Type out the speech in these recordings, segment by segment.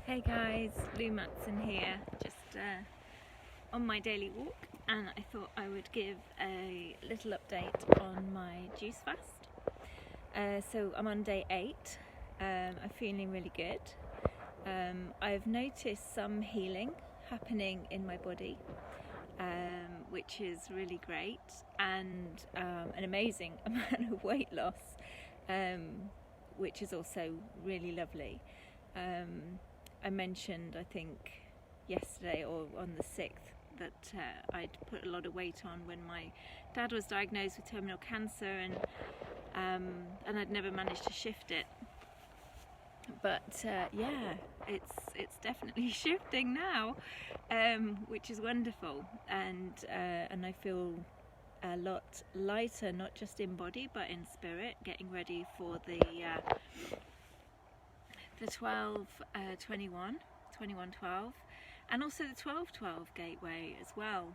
Hey guys, Lou Matson here, just on my daily walk, and I thought I would give a little update on my juice fast. So I'm on day 8, I'm feeling really good. I've noticed some healing happening in my body, which is really great, and an amazing amount of weight loss, which is also really lovely. I mentioned, I think, yesterday or on the 6th that I'd put a lot of weight on when my dad was diagnosed with terminal cancer, and I'd never managed to shift it. But yeah, it's definitely shifting now, which is wonderful, and I feel a lot lighter, not just in body but in spirit, getting ready for the 12-21, 21-12, and also the 12-12 gateway as well,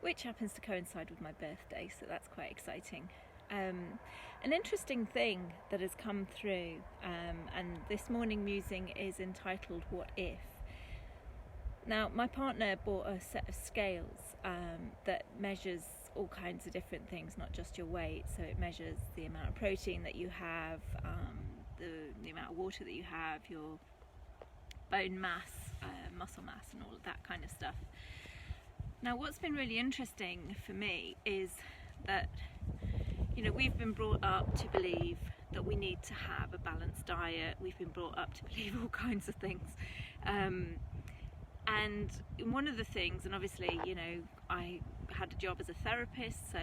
which happens to coincide with my birthday, so that's quite exciting. An interesting thing that has come through, and this morning musing is entitled What If? Now, my partner bought a set of scales that measures all kinds of different things, not just your weight. So it measures the amount of protein that you have, the amount of water that you have, your bone mass, muscle mass, and all of that kind of stuff. Now, what's been really interesting for me is that, you know, we've been brought up to believe that we need to have a balanced diet. We've been brought up to believe all kinds of things. And one of the things, and obviously, you know, I had a job as a therapist, so,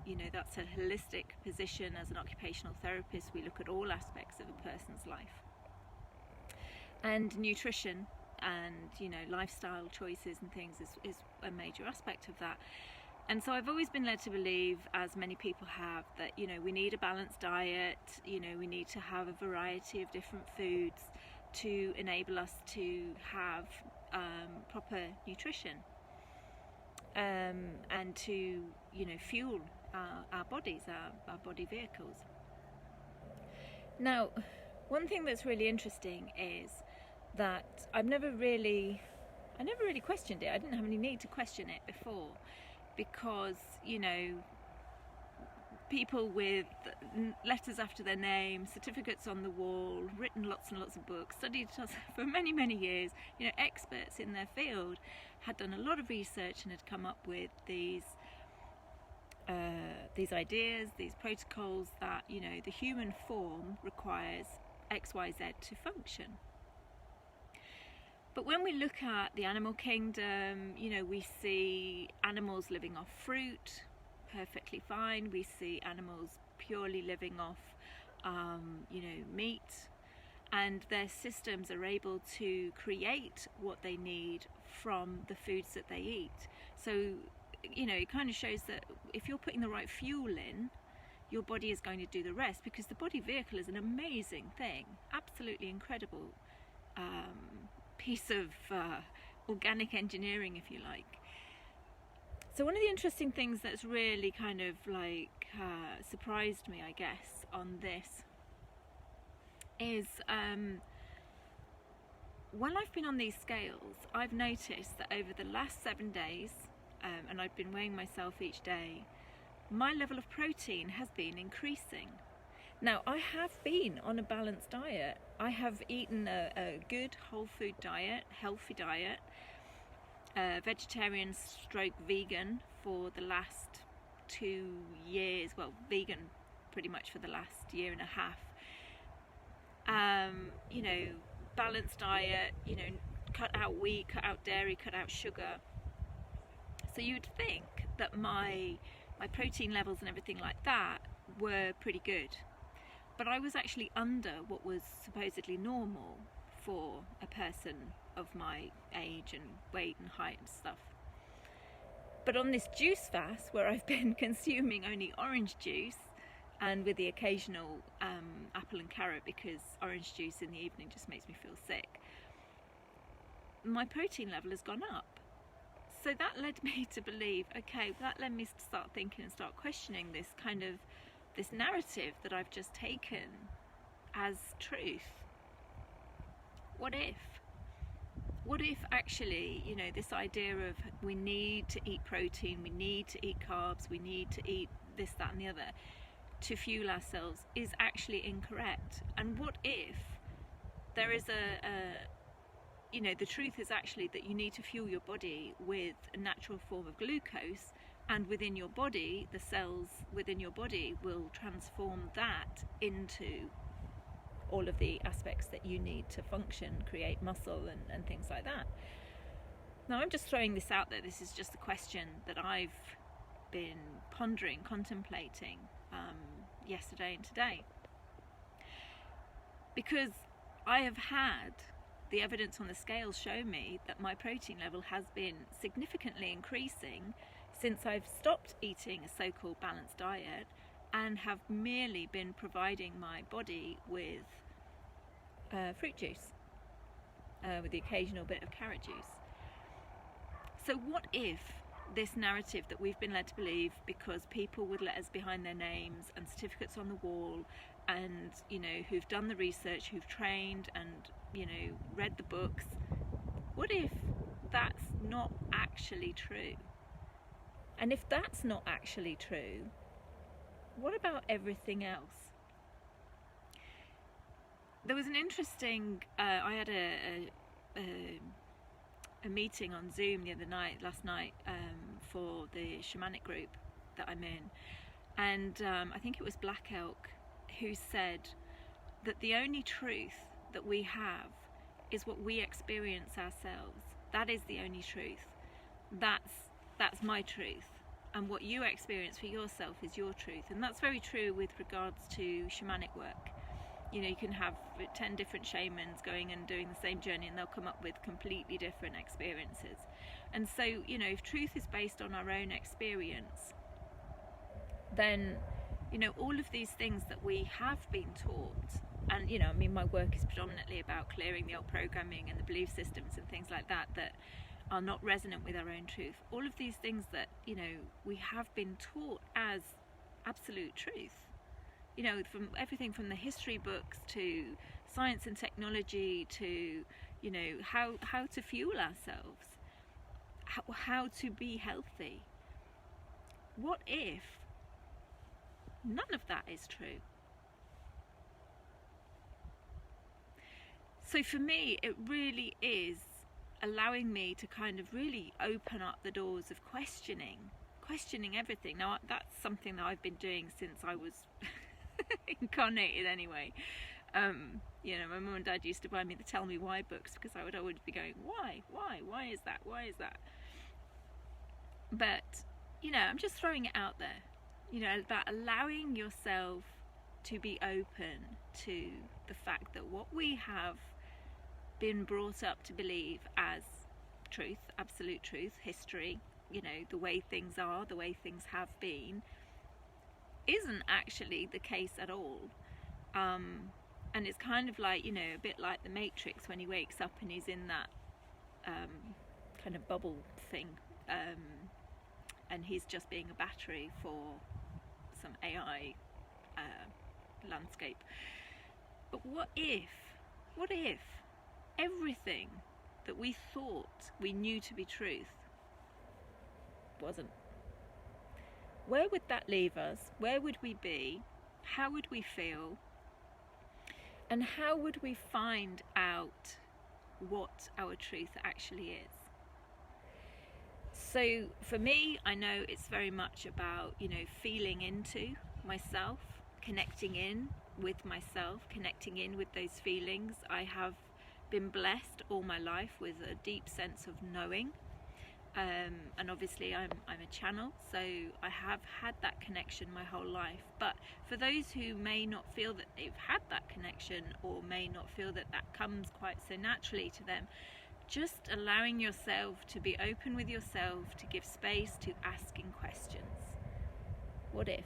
you know, that's a holistic position. As an occupational therapist, we look at all aspects of a person's life. And nutrition and, you know, lifestyle choices and things is a major aspect of that. And so I've always been led to believe, as many people have, that, you know, we need a balanced diet, you know, we need to have a variety of different foods to enable us to have proper nutrition, and to, you know, fuel our bodies, our body vehicles. Now, one thing that's really interesting is that I never really questioned it. I didn't have any need to question it before, because, you know, people with letters after their name, certificates on the wall, written lots and lots of books, studied for many years, you know, experts in their field, had done a lot of research and had come up with these ideas, these protocols that, you know, the human form requires X, Y, Z to function. But when we look at the animal kingdom, you know, we see animals living off fruit perfectly fine. We see animals purely living off, you know, meat, and their systems are able to create what they need from the foods that they eat. So, you know, it kind of shows that if you're putting the right fuel in, your body is going to do the rest, because the body vehicle is an amazing thing, absolutely incredible piece of organic engineering, if you like. So one of the interesting things that's really kind of like surprised me, I guess, on this is when I've been on these scales, I've noticed that over the last 7 days, and I've been weighing myself each day, my level of protein has been increasing. Now, I have been on a balanced diet. I have eaten a good whole food diet, healthy diet, vegetarian stroke vegan for the last 2 years, well, vegan pretty much for the last year and a half. You know, balanced diet, you know, cut out wheat, cut out dairy, cut out sugar. So you would think that my protein levels and everything like that were pretty good. But I was actually under what was supposedly normal for a person of my age and weight and height and stuff. But on this juice fast, where I've been consuming only orange juice, and with the occasional apple and carrot, because orange juice in the evening just makes me feel sick, my protein level has gone up. So that led me to believe, okay, that led me to start thinking and start questioning this kind of this narrative that I've just taken as truth. What if? What if actually, you know, this idea of we need to eat protein, we need to eat carbs, we need to eat this, that and the other to fuel ourselves is actually incorrect? And what if there is you know, the truth is actually that you need to fuel your body with a natural form of glucose, and within your body, the cells within your body will transform that into all of the aspects that you need to function, create muscle and things like that. Now, I'm just throwing this out there. This is just a question that I've been pondering, contemplating yesterday and today, because I have had the evidence on the scales show me that my protein level has been significantly increasing since I've stopped eating a so-called balanced diet and have merely been providing my body with fruit juice, with the occasional bit of carrot juice. So what if this narrative that we've been led to believe, because people with letters behind their names and certificates on the wall, and, you know, who've done the research, who've trained and, you know, read the books, what if that's not actually true? And if that's not actually true, what about everything else? There was an interesting, I had a meeting on Zoom last night, for the shamanic group that I'm in, and I think it was Black Elk who said that the only truth that we have is what we experience ourselves. That is the only truth. That's my truth, and what you experience for yourself is your truth. And that's very true with regards to shamanic work. You know, you can have 10 different shamans going and doing the same journey, and they'll come up with completely different experiences. And so, you know, if truth is based on our own experience, then, you know, all of these things that we have been taught, and, you know, I mean, my work is predominantly about clearing the old programming and the belief systems and things like that that are not resonant with our own truth. All of these things that, you know, we have been taught as absolute truth. You know, from everything from the history books to science and technology to, you know, how to fuel ourselves, how to be healthy. What if none of that is true? So for me, it really is allowing me to kind of really open up the doors of questioning everything. Now, that's something that I've been doing since I was incarnated anyway. You know, my mum and dad used to buy me the Tell Me Why books, because I would always be going, why is that? But, you know, I'm just throwing it out there, you know, about allowing yourself to be open to the fact that what we have been brought up to believe as truth, absolute truth, history, you know, the way things are, the way things have been, isn't actually the case at all. And it's kind of like, you know, a bit like the Matrix when he wakes up and he's in that kind of bubble thing, and he's just being a battery for some AI landscape. But what if everything that we thought we knew to be truth wasn't? Where would that leave us? Where would we be? How would we feel? And how would we find out what our truth actually is? So for me, I know it's very much about, you know, feeling into myself, connecting in with myself, connecting in with those feelings. I have been blessed all my life with a deep sense of knowing. And obviously I'm a channel, so I have had that connection my whole life. But for those who may not feel that they've had that connection, or may not feel that that comes quite so naturally to them, just allowing yourself to be open with yourself, to give space to asking questions. What if?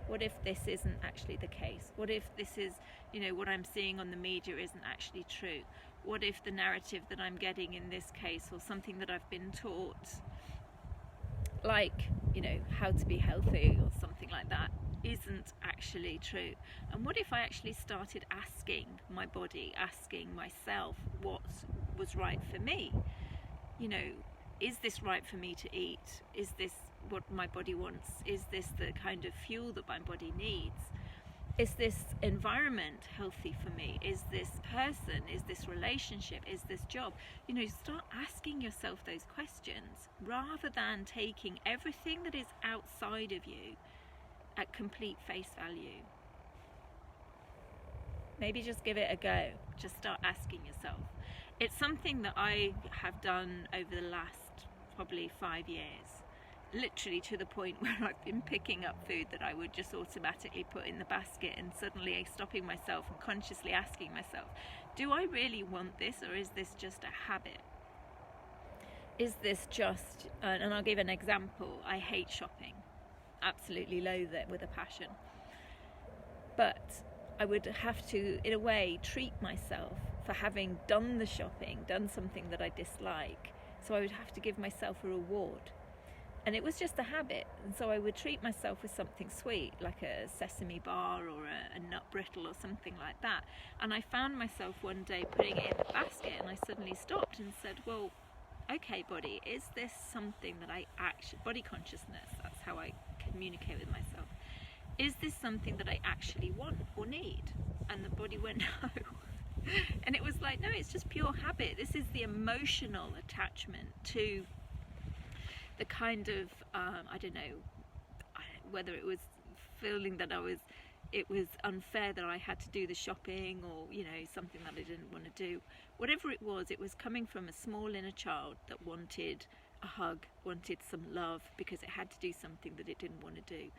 What if this isn't actually the case? What if this is, you know, what I'm seeing on the media isn't actually true? What if the narrative that I'm getting in this case, or something that I've been taught, like, you know, how to be healthy or something like that, isn't actually true? And what if I actually started asking my body, asking myself what was right for me? You know, is this right for me to eat? Is this what my body wants? Is this the kind of fuel that my body needs? Is this environment healthy for me? Is this person? Is this relationship? Is this job? You know, start asking yourself those questions rather than taking everything that is outside of you at complete face value. Maybe just give it a go. Just start asking yourself. It's something that I have done over the last probably 5 years. Literally to the point where I've been picking up food that I would just automatically put in the basket, and suddenly stopping myself and consciously asking myself, do I really want this, or is this just a habit? Is this just, and I'll give an example, I hate shopping, absolutely loathe it with a passion, but I would have to, in a way, treat myself for having done the shopping, done something that I dislike, so I would have to give myself a reward. And it was just a habit, and so I would treat myself with something sweet, like a sesame bar or a nut brittle or something like that. And I found myself one day putting it in the basket, and I suddenly stopped and said, well, okay, body, is this something that I actually, body consciousness, that's how I communicate with myself, is this something that I actually want or need? And the body went, no. And it was like, no, it's just pure habit. This is the emotional attachment to the kind of, I don't know, whether it was feeling that it was unfair that I had to do the shopping, or, you know, something that I didn't want to do. Whatever it was coming from a small inner child that wanted a hug, wanted some love, because it had to do something that it didn't want to do.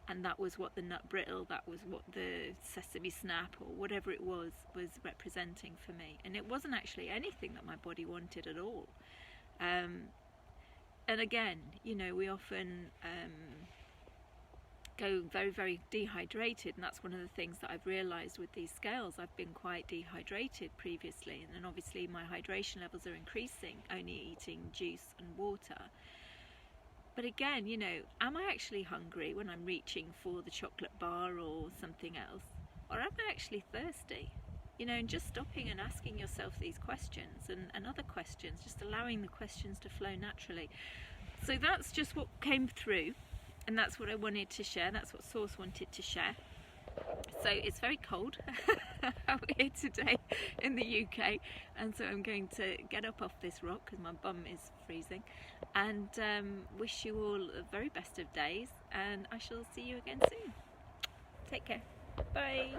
And that was what the nut brittle, that was what the sesame snap, or whatever it was representing for me. And it wasn't actually anything that my body wanted at all. And again, you know, we often go very, very dehydrated, and that's one of the things that I've realised with these scales. I've been quite dehydrated previously, and then obviously my hydration levels are increasing, only eating juice and water. But again, you know, am I actually hungry when I'm reaching for the chocolate bar or something else? Or am I actually thirsty? You know, and just stopping and asking yourself these questions and other questions, just allowing the questions to flow naturally. So that's just what came through, and that's what I wanted to share. That's what Source wanted to share. So it's very cold out here today in the UK, and so I'm going to get up off this rock because my bum is freezing, and wish you all the very best of days, and I shall see you again soon. Take care. Bye.